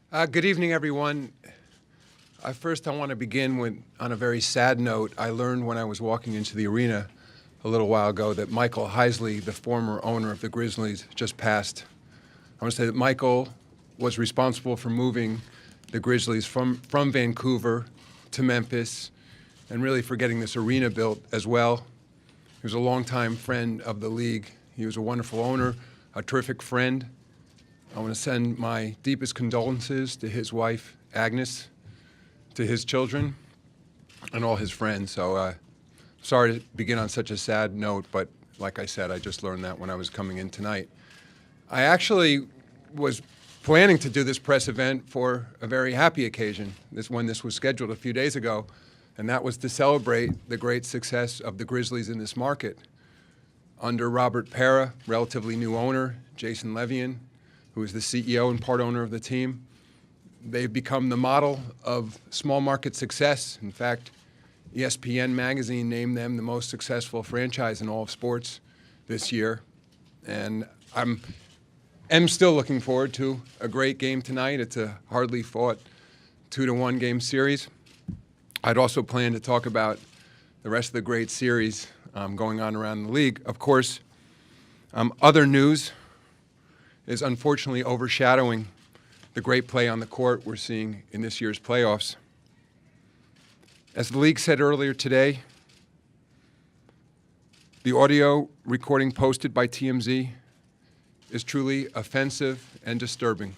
Good evening, everyone. First, I want to begin on a very sad note. I learned when I was walking into the arena a little while ago that Michael Heisley, the former owner of the Grizzlies, just passed. I want to say that Michael was responsible for moving the Grizzlies from Vancouver to Memphis and really for getting this arena built as well. He was a longtime friend of the league. He was a wonderful owner, a terrific friend. I want to send my deepest condolences to his wife, Agnes, to his children, and all his friends. So sorry to begin on such a sad note, but like I said, I just learned that when I was coming in tonight. I actually was planning to do this press event for a very happy occasion, when this was scheduled a few days ago, and that was to celebrate the great success of the Grizzlies in this market. Under Robert Pera, relatively new owner, Jason Levian, who is the CEO and part owner of the team, they've become the model of small market success. In fact, ESPN magazine named them the most successful franchise in all of sports this year. And I'm still looking forward to a great game tonight. It's a hardly fought 2-1 game series. I'd also plan to talk about the rest of the great series going on around the league. Of course, other news is unfortunately overshadowing the great play on the court we're seeing in this year's playoffs. As the league said earlier today, the audio recording posted by TMZ is truly offensive and disturbing.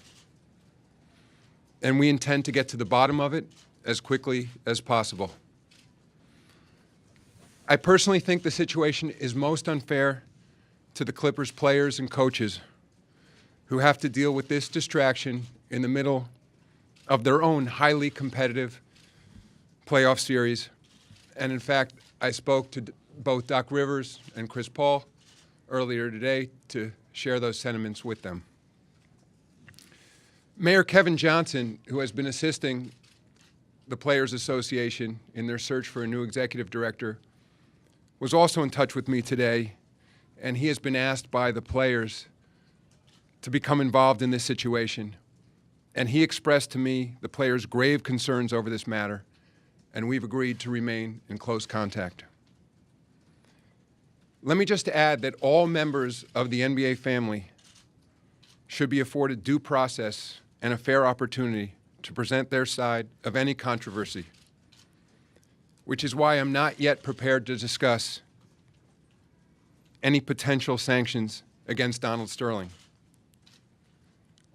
And we intend to get to the bottom of it as quickly as possible. I personally think the situation is most unfair to the Clippers players and coaches who have to deal with this distraction in the middle of their own highly competitive playoff series. And in fact, I spoke to both Doc Rivers and Chris Paul earlier today to share those sentiments with them. Mayor Kevin Johnson, who has been assisting the Players Association in their search for a new executive director, was also in touch with me today, and he has been asked by the players to become involved in this situation. And he expressed to me the players' grave concerns over this matter, and we've agreed to remain in close contact. Let me just add that all members of the NBA family should be afforded due process and a fair opportunity to present their side of any controversy, which is why I'm not yet prepared to discuss any potential sanctions against Donald Sterling.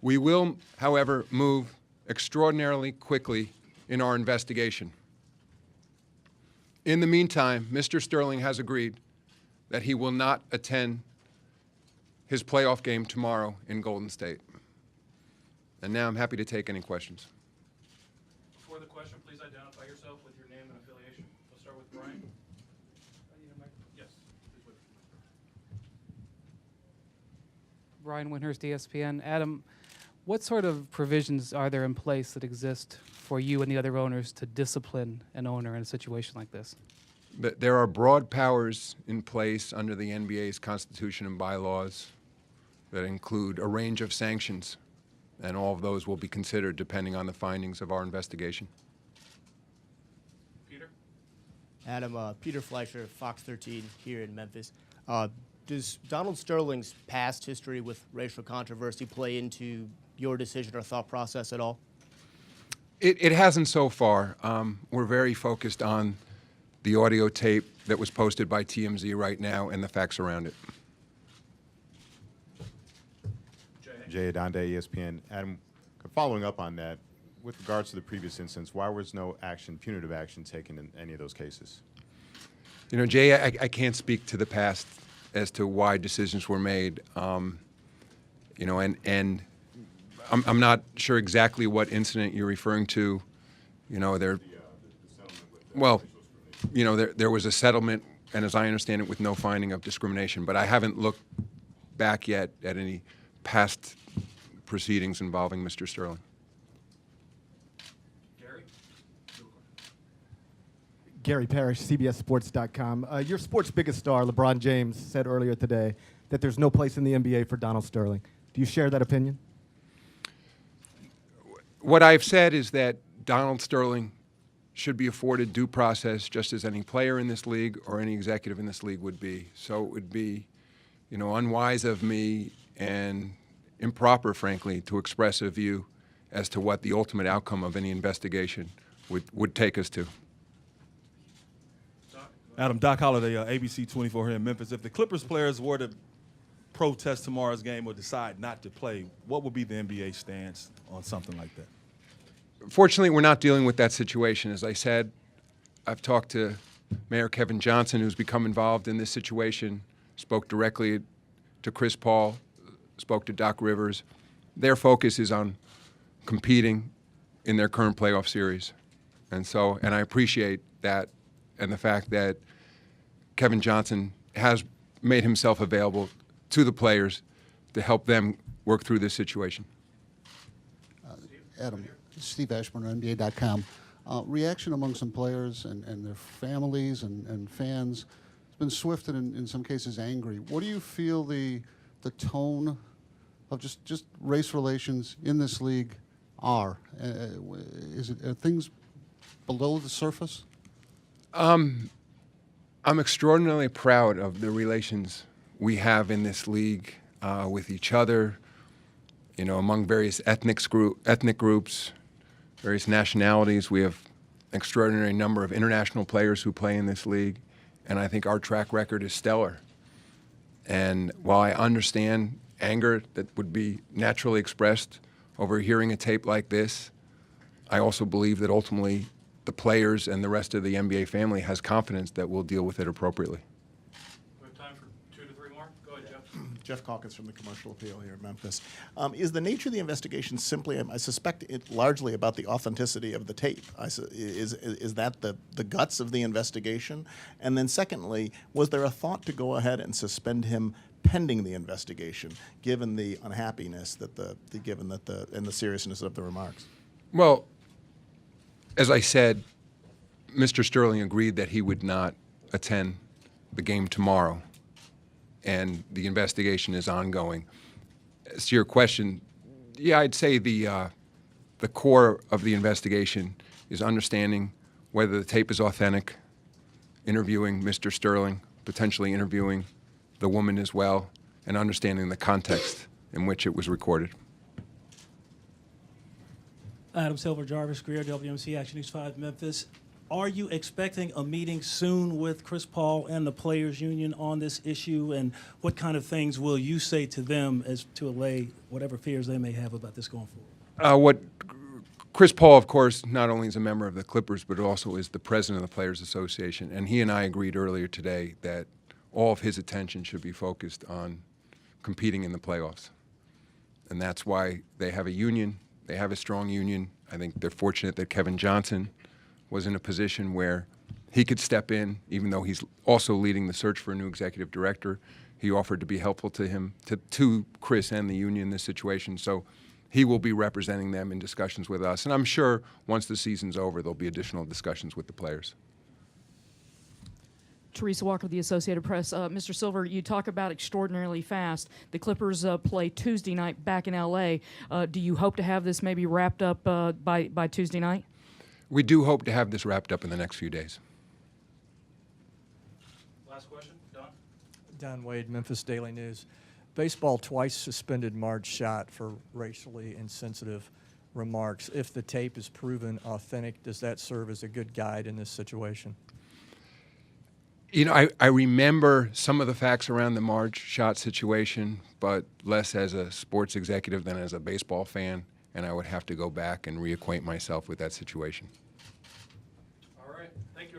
We will, however, move extraordinarily quickly in our investigation. In the meantime, Mr. Sterling has agreed that he will not attend his playoff game tomorrow in Golden State. And now I'm happy to take any questions. Before the question, please identify yourself with your name and affiliation. We'll start with Brian. Yes, please wait. Brian Windhurst, ESPN. Adam, what sort of provisions are there in place that exist for you and the other owners to discipline an owner in a situation like this? There are broad powers in place under the NBA's constitution and bylaws that include a range of sanctions, and all of those will be considered depending on the findings of our investigation. Peter? Adam, Peter Fleischer, Fox 13 here in Memphis. Does Donald Sterling's past history with racial controversy play into your decision or thought process at all? It hasn't so far. We're very focused on the audio tape that was posted by TMZ right now and the facts around it. Jay Adonde, ESPN. Adam, following up on that, with regards to the previous instance, why was no action, punitive action, taken in any of those cases? You know, Jay, I can't speak to the past as to why decisions were made. You know, and I'm not sure exactly what incident you're referring to. You know, there. Well, you know, there was a settlement, and as I understand it, with no finding of discrimination. But I haven't looked back yet at any past proceedings involving Mr. Sterling. Gary? Gary Parrish, CBSSports.com. Your sport's biggest star, LeBron James, said earlier today that there's no place in the NBA for Donald Sterling. Do you share that opinion? What I've said is that Donald Sterling should be afforded due process just as any player in this league or any executive in this league would be. So it would be, unwise of me and improper, frankly, to express a view as to what the ultimate outcome of any investigation would take us to. Adam, Doc Holliday, ABC 24 here in Memphis. If the Clippers players were to protest tomorrow's game or decide not to play, what would be the NBA stance on something like that? Fortunately, we're not dealing with that situation. As I said, I've talked to Mayor Kevin Johnson, who's become involved in this situation, spoke directly to Chris Paul, spoke to Doc Rivers. Their focus is on competing in their current playoff series. And I appreciate that and the fact that Kevin Johnson has made himself available to the players to help them work through this situation. Adam, Steve Ashburn, NBA.com. Reaction among some players and their families and fans has been swift and in some cases angry. What do you feel the tone of just race relations in this league are? Are things below the surface? I'm extraordinarily proud of the relations we have in this league with each other, among various ethnic groups, various nationalities. We have an extraordinary number of international players who play in this league, and I think our track record is stellar. And while I understand anger that would be naturally expressed over hearing a tape like this, I also believe that ultimately the players and the rest of the NBA family has confidence that we'll deal with it appropriately. We have time for 2 to 3 more. Go ahead, Jeff. Jeff Calkins from the Commercial Appeal here in Memphis. Is the nature of the investigation simply, I suspect it largely about the authenticity of the tape? Is that the guts of the investigation? And then secondly, was there a thought to go ahead and suspend him pending the investigation, given the unhappiness and the seriousness of the remarks? Well, as I said, Mr. Sterling agreed that he would not attend the game tomorrow, and the investigation is ongoing. As to your question, yeah, I'd say the core of the investigation is understanding whether the tape is authentic, interviewing Mr. Sterling, potentially interviewing the woman as well, and understanding the context in which it was recorded. Adam Silver, Jarvis Greer, WMC Action News 5, Memphis. Are you expecting a meeting soon with Chris Paul and the Players Union on this issue? And what kind of things will you say to them as to allay whatever fears they may have about this going forward? Chris Paul, of course, not only is a member of the Clippers, but also is the president of the Players Association. And he and I agreed earlier today that all of his attention should be focused on competing in the playoffs. And that's why they have a union. They have a strong union. I think they're fortunate that Kevin Johnson was in a position where he could step in, even though he's also leading the search for a new executive director. He offered to be helpful to him, to Chris and the union in this situation. So he will be representing them in discussions with us. And I'm sure once the season's over, there'll be additional discussions with the players. Teresa Walker, the Associated Press. Mr. Silver, you talk about extraordinarily fast. The Clippers play Tuesday night back in L.A. Do you hope to have this maybe wrapped up by Tuesday night? We do hope to have this wrapped up in the next few days. Last question, Don. Don Wade, Memphis Daily News. Baseball twice suspended Marge Schott for racially insensitive remarks. If the tape is proven authentic, does that serve as a good guide in this situation? I remember some of the facts around the Marge Schott situation, but less as a sports executive than as a baseball fan, and I would have to go back and reacquaint myself with that situation. All right. Thank you.